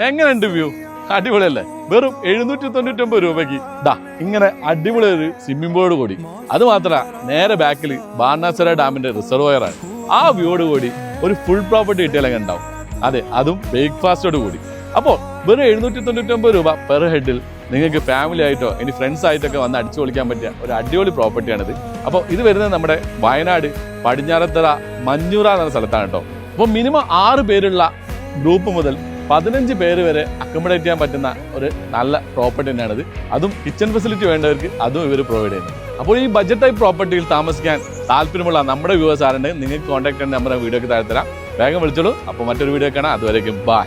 എങ്ങനെയുണ്ട് വ്യൂ? അടിപൊളിയല്ലേ? വെറും 799 രൂപയ്ക്ക് ഇങ്ങനെ അടിപൊളി ഒരു സ്വിമ്മിംഗ് പൂളോട് കൂടി. അത് മാത്രമല്ല, നേരെ ബാക്കിൽ ബാണാസുര ഡാമിന്റെ റിസർവോയറാണ്. ആ വ്യൂയോട് കൂടി ഒരു ഫുൾ പ്രോപ്പർട്ടി കിട്ടിയാലൊക്കെ ഉണ്ടാവും. അതെ, അതും ബ്രേക്ക്ഫാസ്റ്റോട് കൂടി. അപ്പോൾ വെറും 799 രൂപ പെർ ഹെഡിൽ നിങ്ങൾക്ക് ഫാമിലി ആയിട്ടോ ഇനി ഫ്രണ്ട്സ് ആയിട്ടൊക്കെ വന്ന് അടിച്ചു പൊളിക്കാൻ പറ്റിയ ഒരു അടിപൊളി പ്രോപ്പർട്ടിയാണിത്. അപ്പോൾ ഇത് വരുന്നത് നമ്മുടെ വയനാട് പടിഞ്ഞാറത്തറ മഞ്ഞൂറ എന്ന സ്ഥലത്താണ് കേട്ടോ. അപ്പോൾ മിനിമം 6 പേരുള്ള ഗ്രൂപ്പ് മുതൽ 15 പേര് വരെ അക്കോമഡേറ്റ് ചെയ്യാൻ പറ്റുന്ന ഒരു നല്ല പ്രോപ്പർട്ടി തന്നെയാണിത്. അതും കിച്ചൺ ഫെസിലിറ്റി വേണ്ടവർക്ക് അതും ഇവർ പ്രൊവൈഡ് ചെയ്യുന്നത്. അപ്പോൾ ഈ ബഡ്ജറ്റ് ടൈപ്പ് പ്രോപ്പർട്ടിയിൽ താമസിക്കാൻ താല്പര്യമുള്ള നമ്മുടെ വ്യൂവേഴ്സ് ആരുണ്ട്, നിങ്ങൾക്ക് കോൺടാക്ട് ചെയ്യുന്ന നമ്പർ വീഡിയോക്ക് താഴെ തരാം. വേഗം വിളിച്ചോളൂ. അപ്പോൾ മറ്റൊരു വീഡിയോ കാണാം. അതുവരേക്കും ബൈ.